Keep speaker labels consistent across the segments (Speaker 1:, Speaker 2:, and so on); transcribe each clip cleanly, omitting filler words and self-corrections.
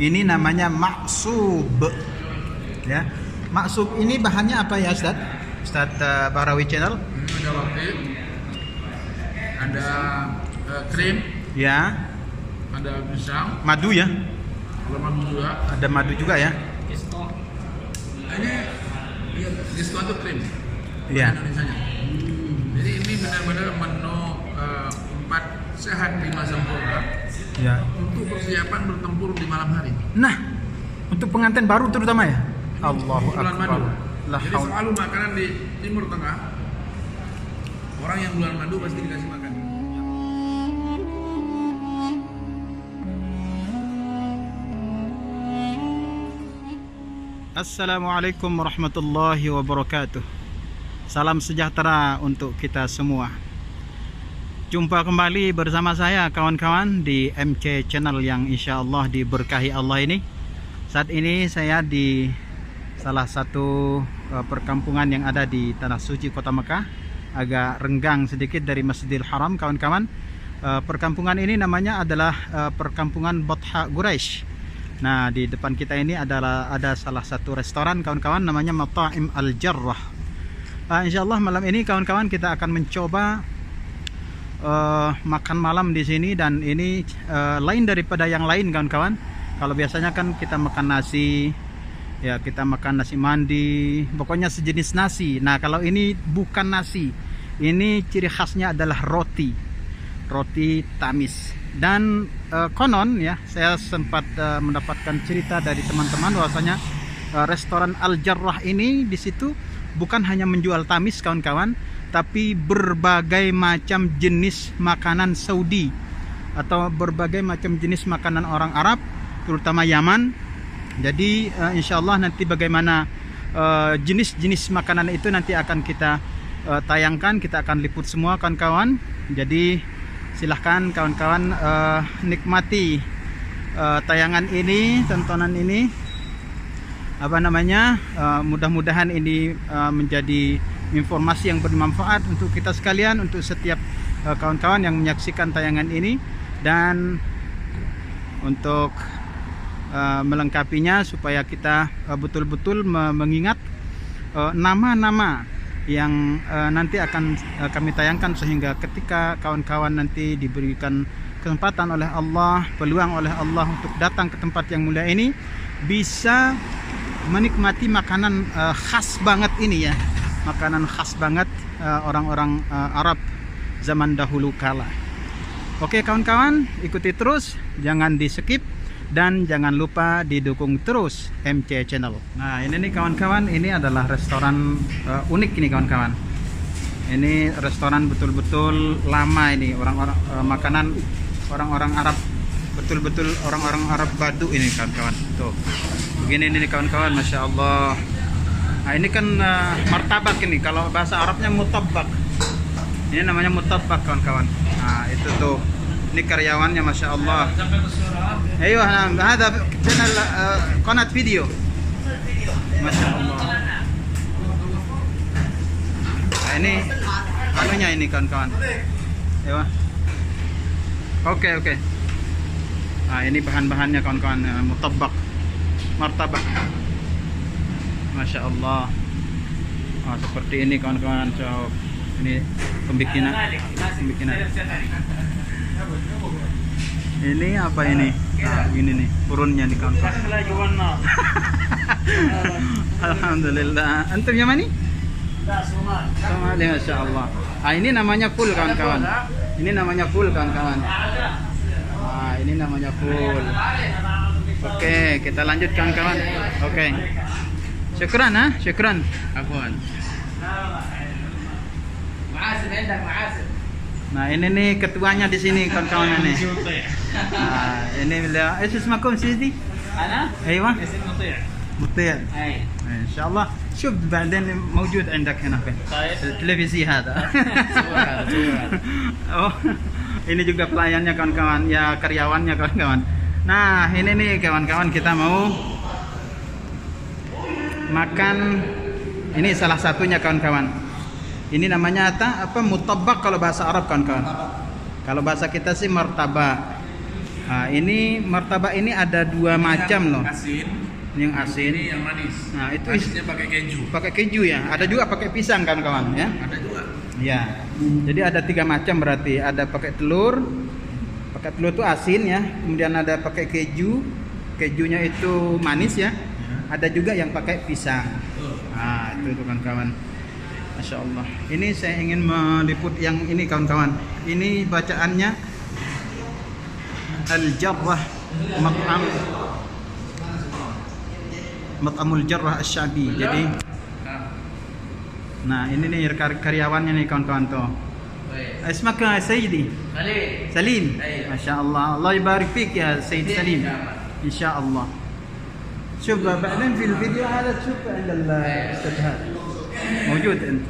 Speaker 1: Ini namanya maksub. Ya. Maksub ini bahannya apa ya, Ustaz? Ustaz Bahrawi Channel.
Speaker 2: Ada roti, ada krim,
Speaker 1: Ya.
Speaker 2: ada pisang,
Speaker 1: Madu ya.
Speaker 2: ada madu juga.
Speaker 1: Ada madu juga ya.
Speaker 2: Ini iya, diskon itu krim.
Speaker 1: Iya.
Speaker 2: Indonesianya. Jadi ini benar-benar menu 4 sehat 5 sempurna
Speaker 1: Ya.
Speaker 2: untuk persiapan bertempur di malam hari.
Speaker 1: Nah, untuk pengantin baru terutama ya. Allahu
Speaker 2: Bulan
Speaker 1: Akbar.
Speaker 2: madu.
Speaker 1: La
Speaker 2: Jadi
Speaker 1: haul.
Speaker 2: selalu makanan di Timur Tengah, orang yang bulan madu pasti dikasih makan.
Speaker 1: Assalamualaikum warahmatullahi wabarakatuh. Salam sejahtera untuk kita semua. Jumpa kembali bersama saya kawan-kawan di MC Channel yang insya Allah diberkahi Allah ini. Saat ini saya di salah satu perkampungan yang ada di Tanah Suci Kota Mekah. Agak renggang sedikit dari Masjidil Haram kawan-kawan. Perkampungan ini namanya adalah perkampungan Batha Quraisy. Nah, di depan kita ini ada salah satu restoran kawan-kawan, namanya Mata'im Al-Jarrah. Insyaallah malam ini kawan-kawan kita akan mencoba makan malam di sini, dan ini lain daripada yang lain kawan-kawan. Kalau biasanya kan kita makan nasi, ya kita makan nasi mandi, pokoknya sejenis nasi. Nah, kalau ini bukan nasi. Ini ciri khasnya adalah roti tamis. Dan konon ya, saya sempat mendapatkan cerita dari teman-teman bahwasanya restoran Al-Jarrah ini di situ bukan hanya menjual tamis kawan-kawan, tapi berbagai macam jenis makanan Saudi atau berbagai macam jenis makanan orang Arab, terutama Yaman. Jadi insyaallah nanti bagaimana jenis-jenis makanan itu nanti akan kita tayangkan, kita akan liput semua kawan-kawan. Jadi silahkan kawan-kawan nikmati tayangan ini, tontonan ini, mudah-mudahan ini menjadi informasi yang bermanfaat untuk kita sekalian, untuk setiap kawan-kawan yang menyaksikan tayangan ini. Dan untuk melengkapinya supaya kita betul-betul mengingat nama-nama yang nanti akan kami tayangkan, sehingga ketika kawan-kawan nanti diberikan kesempatan oleh Allah, peluang oleh Allah untuk datang ke tempat yang mulia ini, bisa menikmati makanan khas banget ini ya, makanan khas banget orang-orang Arab zaman dahulu kala. Oke kawan-kawan, ikuti terus, jangan di skip, dan jangan lupa didukung terus MC Channel. Nah, ini nih kawan-kawan, ini adalah restoran unik ini kawan-kawan. Ini restoran betul-betul lama ini, orang-orang makanan orang-orang Arab, betul-betul orang-orang Arab Badu ini kawan-kawan. Tuh, begini nih kawan-kawan, masya Allah. Nah, ini kan martabak ini, kalau bahasa Arabnya mutabbak. Ini namanya mutabbak kawan-kawan. Nah, itu tuh. Ini karyawannya masya Allah. Ayo, ada channel qanat video. Masya Allah. Nah, ini anunya ini kawan-kawan. Ayo. Oke. Nah, ini bahan-bahannya kawan-kawan, mutabbak, martabak. Masya Allah. Nah, seperti ini kawan-kawan. So, ini pembikinan. Ini apa ini? Nah, ini nih purunnya nih kawan-kawan. Alhamdulillah. Antum yang mana? Somali, masya Allah. Ah, ini namanya full kawan-kawan. Ini namanya full kawan-kawan. Ah, ini namanya full. Oke, kita lanjut kawan-kawan. Oke. Syukran ha, syukran. Afwan. Nah, ini nih ketuanya di sini kawan-kawan ini. Nah, ini beliau. Ismakum sidi? Ana? Aywa. مطيع ان شاء الله. شوف بعدين موجود عندك هنا في التلفزيون هذا. Oh, ini juga pelayannya kawan-kawan, ya karyawannya kawan-kawan. Nah, ini nih kawan-kawan, kita mau makan. Ini salah satunya kawan-kawan. Ini namanya apa? Mutabbak kalau bahasa Arab kawan-kawan. Kalau bahasa kita sih martabak. Nah, ini martabak ini ada dua macam loh.
Speaker 2: Asin.
Speaker 1: Yang asin.
Speaker 2: Ini yang manis.
Speaker 1: Nah, itu
Speaker 2: Manisnya pakai keju.
Speaker 1: pakai keju ya. Ada juga pakai pisang kan kawan ya.
Speaker 2: Ada juga.
Speaker 1: Ya. Jadi ada 3 macam berarti. Ada pakai telur. Pakai telur itu asin ya. Kemudian ada pakai keju. Kejunya itu manis ya. Ada juga yang pakai pisang. Nah, itu kawan-kawan. Masya Allah. Ini saya ingin meliput yang ini kawan-kawan. Ini bacaannya Al-Jarrah Mat'amul Jarrah Asy-Syabi. Jadi nah ini nih karyawannya nih kawan-kawan tuh. Ismaka Sayyidi Salim. Masya Allah. Allah يبارك فيك يا سيد سليم إن شاء الله. شوف بعدين في الفيديو هذا تشوف عند الأستاذ هذا موجود أنت.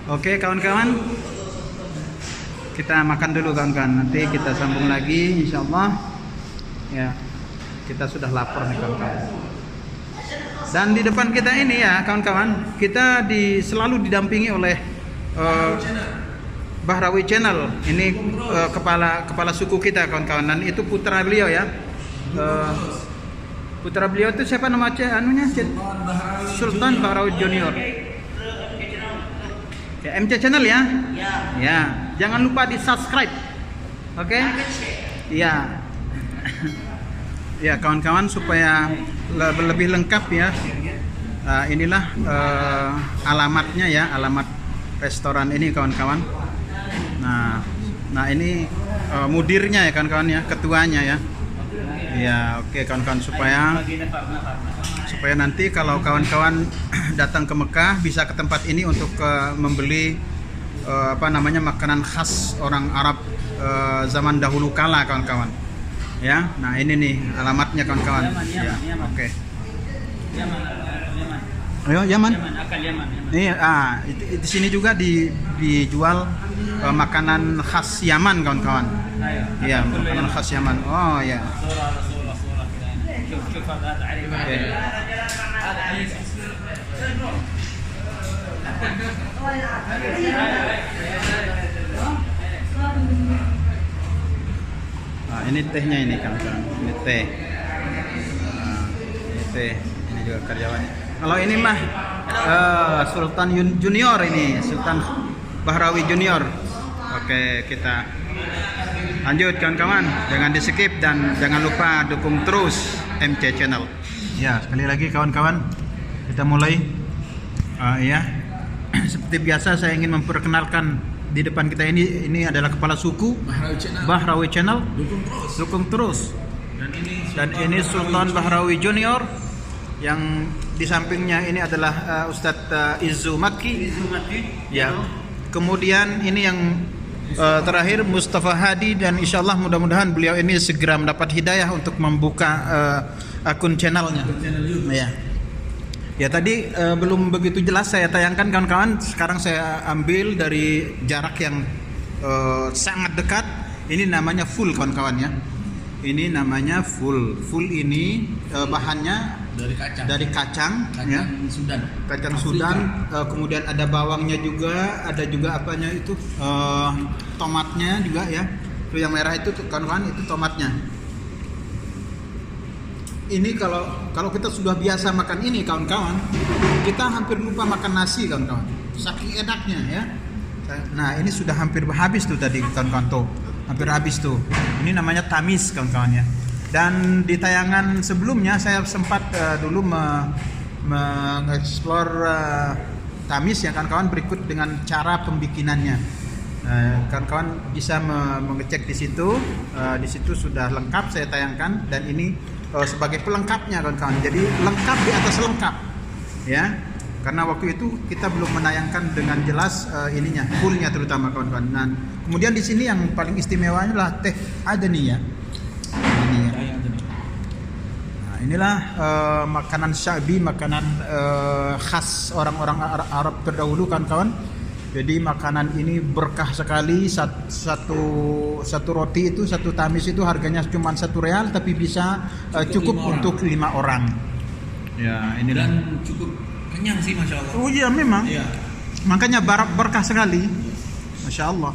Speaker 1: Oke kawan-kawan, kita makan dulu kawan-kawan. Nanti kita sambung lagi insya Allah. Ya, kita sudah lapar nih kawan-kawan. Dan di depan kita ini ya kawan-kawan, kita selalu didampingi oleh Bahrawi Channel. Ini kepala suku kita kawan-kawan. Dan itu putra beliau ya. Putra beliau itu siapa nama anunya? Sultan Bahrawi Junior. Ya, MC Channel ya? Ya. Jangan lupa di subscribe. Oke? Ya. Ya kawan-kawan supaya lebih lengkap ya. Inilah alamatnya ya, alamat restoran ini kawan-kawan. Nah ini mudirnya ya kawan-kawan ya, ketuanya ya. Ya oke kawan-kawan supaya nanti kalau kawan-kawan datang ke Mekah bisa ke tempat ini untuk membeli makanan khas orang Arab zaman dahulu kala kawan-kawan. Ya, nah ini nih alamatnya kawan-kawan. Ya, oke. Ayo Yaman. Iya, di sini juga dijual makanan khas Yaman kawan-kawan. Iya, makanan khas Yaman. Oh ya. Ini tehnya ini kawan-kawan. Ini teh. Ini teh. Ini juga karyawannya. Kalau ini mah Sultan Junior ini, Sultan Bahrawi Junior. Oke, kita lanjut kawan-kawan. Jangan di skip dan jangan lupa dukung terus MC Channel. Ya, sekali lagi kawan-kawan, kita mulai. Ya, seperti biasa saya ingin memperkenalkan di depan kita ini adalah kepala suku Bahrawi Channel. Dukung terus. Dan ini Sultan Bahrawi Junior. Yang di sampingnya ini adalah Ustadz Izzu Makki. Ya. Kemudian ini yang terakhir Mustafa Hadi, dan insyaallah mudah-mudahan beliau ini segera mendapat hidayah untuk membuka akun channelnya. Ya. Ya tadi belum begitu jelas saya tayangkan kawan-kawan. Sekarang saya ambil dari jarak yang sangat dekat. Ini namanya full kawan-kawan ya. Ini namanya full. Full ini bahannya dari kacang ya.
Speaker 2: Sudan.
Speaker 1: Kacang Sudan. Kemudian ada bawangnya juga, ada juga apanya itu tomatnya juga ya. Itu yang merah itu kawan-kawan, itu tomatnya. Ini kalau kita sudah biasa makan ini kawan-kawan, kita hampir lupa makan nasi kawan-kawan. Saking enaknya ya. Nah ini sudah hampir habis tuh tadi kawan-kawan tuh. Hampir habis tuh. Ini namanya tamis kawan-kawan ya. Dan di tayangan sebelumnya saya sempat dulu mengeksplor tamis ya kawan-kawan, berikut dengan cara pembikinannya. Kawan-kawan bisa mengecek di situ. Di situ sudah lengkap saya tayangkan, dan ini sebagai pelengkapnya kawan-kawan. Jadi lengkap di atas lengkap. Ya. Karena waktu itu kita belum menayangkan dengan jelas ininya, fullnya terutama kawan-kawan. Nah, kemudian di sini yang paling istimewanya adalah teh adani ya. Ini ya. Nah, inilah makanan syabi, makanan khas orang-orang Arab terdahulu kawan-kawan. Jadi makanan ini berkah sekali. Satu roti itu, satu tamis itu harganya cuma 1 real, tapi bisa cukup untuk 5 orang. Ya, ini
Speaker 2: dan cukup kenyang sih, masya Allah.
Speaker 1: Oh iya memang.
Speaker 2: Iya.
Speaker 1: Makanya berkah sekali. Masya Allah.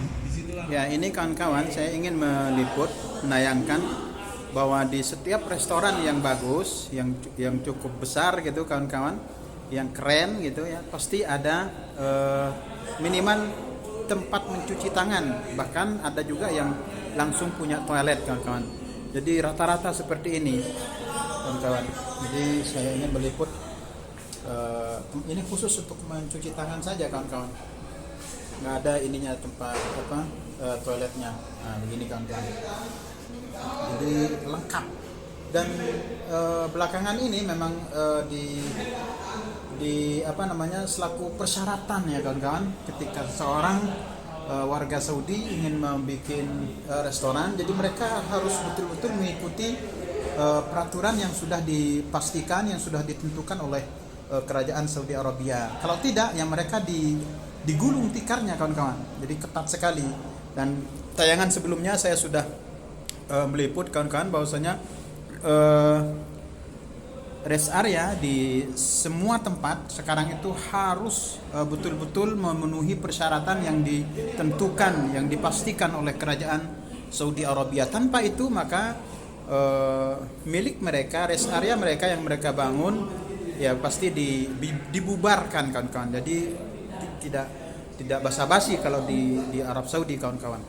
Speaker 1: Ya ini kawan-kawan, saya ingin meliput menayangkan bahwa di setiap restoran yang bagus, yang cukup besar gitu kawan-kawan, yang keren gitu ya, pasti ada minimal tempat mencuci tangan, bahkan ada juga yang langsung punya toilet kawan-kawan. Jadi rata-rata seperti ini kawan-kawan. Jadi saya ingin meliput ini khusus untuk mencuci tangan saja kawan-kawan. Nggak ada ininya tempat toiletnya. Nah begini kawan-kawan. Jadi lengkap. Dan belakangan ini memang selaku persyaratan ya kawan-kawan, ketika seorang warga Saudi ingin membuat restoran, jadi mereka harus betul-betul mengikuti peraturan yang sudah dipastikan, yang sudah ditentukan oleh kerajaan Saudi Arabia. Kalau tidak, ya mereka digulung tikarnya kawan-kawan. Jadi ketat sekali. Dan tayangan sebelumnya saya sudah meliput kawan-kawan bahwasanya rest area di semua tempat sekarang itu harus betul-betul memenuhi persyaratan yang ditentukan, yang dipastikan oleh kerajaan Saudi Arabia. Tanpa itu maka milik mereka, rest area mereka yang mereka bangun ya pasti dibubarkan kawan-kawan. Jadi tidak basa-basi kalau di Arab Saudi kawan-kawan.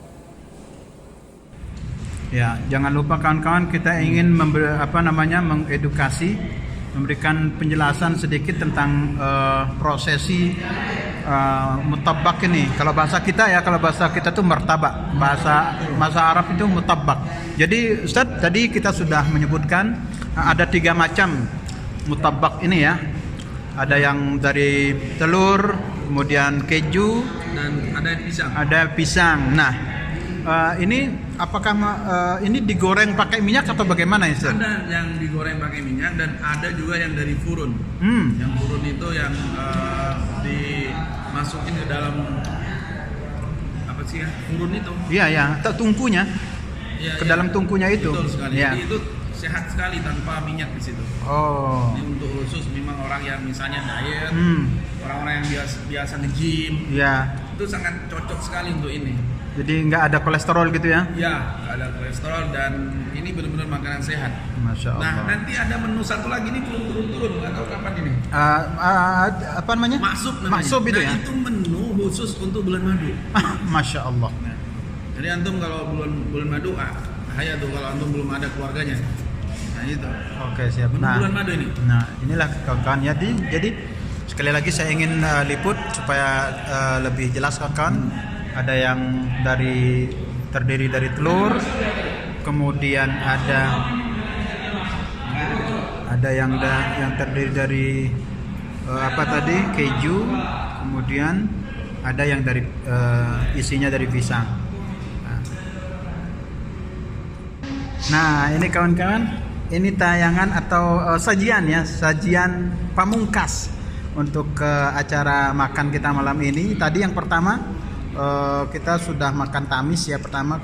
Speaker 1: Ya, jangan lupa kawan-kawan, kita ingin mengedukasi, memberikan penjelasan sedikit tentang prosesi mutabak ini. Kalau bahasa kita tuh martabak. Bahasa Arab itu mutabak. Jadi Ustaz, tadi kita sudah menyebutkan ada 3 macam mutabak ini ya. Ada yang dari telur, kemudian keju,
Speaker 2: dan
Speaker 1: ada pisang. Nah, ini apakah ini digoreng pakai minyak atau bagaimana ya, Ustaz?
Speaker 2: Ada yang digoreng pakai minyak dan ada juga yang dari furun. Yang furun itu yang dimasukin ke dalam apa sih ya? Furun itu.
Speaker 1: Iya, tungkunya.
Speaker 2: Ke
Speaker 1: dalam tungkunya itu.
Speaker 2: Betul sekali.
Speaker 1: Ya.
Speaker 2: Jadi itu sehat sekali tanpa minyak di situ.
Speaker 1: Oh.
Speaker 2: Ini untuk khusus memang orang yang misalnya diet, orang-orang yang biasa nge-gym.
Speaker 1: Ya.
Speaker 2: Itu sangat cocok sekali untuk ini.
Speaker 1: Jadi nggak ada kolesterol gitu ya?
Speaker 2: Ya, nggak ada kolesterol dan ini benar-benar makanan sehat.
Speaker 1: Masya Allah.
Speaker 2: Nah, nanti ada menu satu lagi ini belum turun-turun, nggak tahu kapan ini.
Speaker 1: Apa namanya?
Speaker 2: Maksub namanya.
Speaker 1: Maksub itu ya?
Speaker 2: Itu menu khusus untuk bulan madu.
Speaker 1: Masya Allah.
Speaker 2: Nah, jadi antum kalau bulan madu, bahaya tuh kalau antum belum ada keluarganya. Nah itu.
Speaker 1: Oke, siap.
Speaker 2: Menu bulan madu ini.
Speaker 1: Nah, inilah kawan-kawan. Jadi sekali lagi saya ingin liput supaya lebih jelas kawan-kawan. Ada yang terdiri dari telur, kemudian ada yang terdiri dari keju, kemudian ada yang dari isinya dari pisang. Nah, ini kawan-kawan, ini tayangan atau sajian pamungkas untuk acara makan kita malam ini. Tadi yang pertama kita sudah makan tamis ya, pertama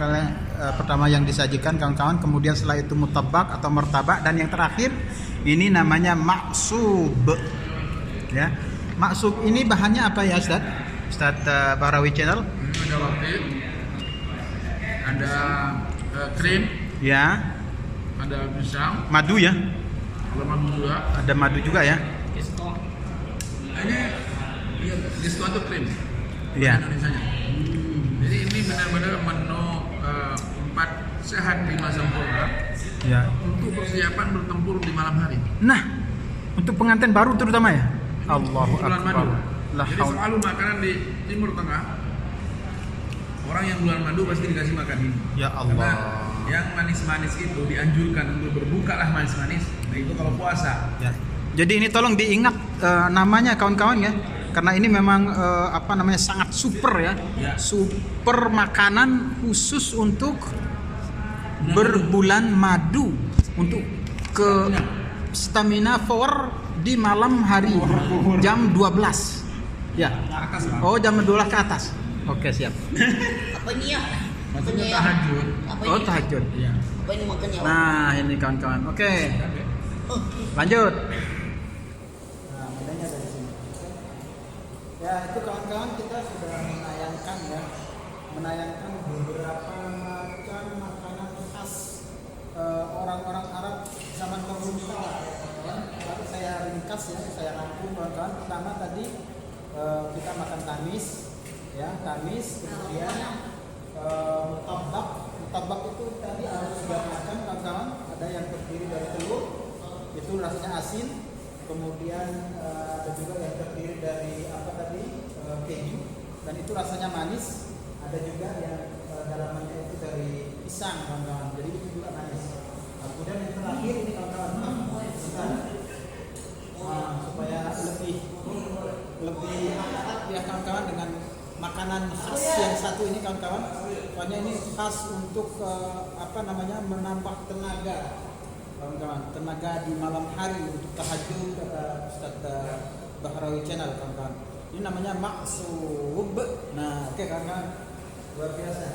Speaker 1: yang disajikan kawan-kawan, kemudian setelah itu mutabak atau martabak, dan yang terakhir ini namanya maksub ya. Maksub ini bahannya apa ya Ustaz Bahrawi Channel?
Speaker 2: Ada roti, ada krim
Speaker 1: ya,
Speaker 2: ada pisang,
Speaker 1: madu ya,
Speaker 2: ada madu juga
Speaker 1: ya.
Speaker 2: Ini disko itu krim
Speaker 1: ya.
Speaker 2: Indonesianya. Jadi ini benar-benar menu 4 sehat 5 sempurna
Speaker 1: ya,
Speaker 2: untuk persiapan bertempur di malam hari.
Speaker 1: Nah, untuk pengantin baru terutama ya. Allahu
Speaker 2: bulan madu.
Speaker 1: Akbar.
Speaker 2: Jadi selalu makanan di Timur Tengah, orang yang bulan madu pasti dikasih makan ini.
Speaker 1: Ya Allah.
Speaker 2: Karena yang manis-manis itu dianjurkan untuk berbuka lah manis-manis. Nah itu kalau puasa.
Speaker 1: Ya. Jadi ini tolong diingat namanya kawan-kawan ya. Karena ini memang sangat super ya. Super makanan khusus untuk berbulan madu, untuk ke stamina power di malam hari jam 12 ya. Oh, jam 12 ke atas. Oke, siap.
Speaker 3: Apa ini ya?
Speaker 2: Maksudnya tahajud.
Speaker 1: Oh, tahajud.
Speaker 2: Iya.
Speaker 3: Apa ini makannya?
Speaker 1: Nah, ini kawan-kawan. Oke. Lanjut. Ya, itu kawan-kawan, kita sudah menayangkan beberapa macam makanan khas orang-orang Arab zaman dahulu kala. Lalu saya ringkas ya, saya rangkum kawan-kawan. Pertama tadi kita makan tamis, ya tamis, kemudian mutabak. Mutabak itu tadi harus sudah makan kawan-kawan. Ada yang terdiri dari telur, itu rasanya asin. Kemudian ada juga yang terdiri dari apa tadi keju, dan itu rasanya manis. Ada juga yang dalamannya itu dari pisang kawan-kawan, jadi itu juga manis. Nah, kemudian yang terakhir ini kawan-kawan, supaya lebih erat ya kawan-kawan dengan makanan khas yang satu ini kawan-kawan. Pokoknya ini khas untuk menambah tenaga kawan-kawan, tenaga di malam hari untuk tahajud, kata Ustaz Bahrawi Channel kawan-kawan. Ini namanya maksub. Nah, oke kawan-kawan, luar biasa.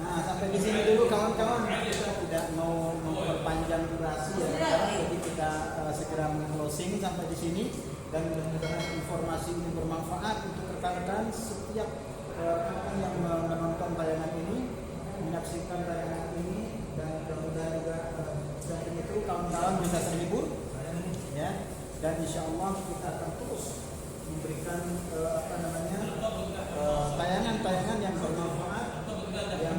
Speaker 1: Nah, sampai di sini dulu kawan-kawan. Kita tidak mau memperpanjang durasi ya kawan. Jadi kita segera closing sampai di sini, dan mudah-mudahan informasi ini bermanfaat untuk rekan-rekan setiap rekan yang menonton tayangan ini, menyaksikan tayangan ini, dan mudah-mudahan juga dari itu kawan-kawan bisa terhibur ya. Dan insya Allah kita akan terus memberikan tayangan-tayangan yang bermanfaat, yang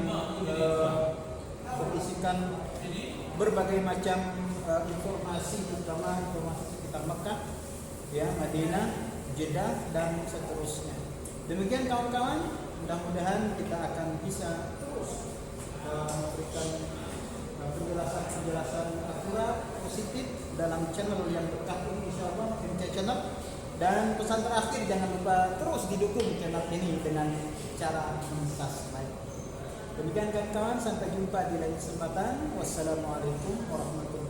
Speaker 1: berisikan berbagai macam informasi, terutama informasi sekitar Mekah, ya Madinah, Jeddah, dan seterusnya. Demikian kawan-kawan, mudah-mudahan kita akan bisa terus memberikan penjelasan akurat, positif dalam channel yang berkah ini, insyaallah MK Channel. Dan pesan terakhir, jangan lupa terus didukung channel ini dengan cara subscribe. Demikian kawan-kawan, sampai jumpa di lain kesempatan. Wassalamualaikum warahmatullahi wabarakatuh.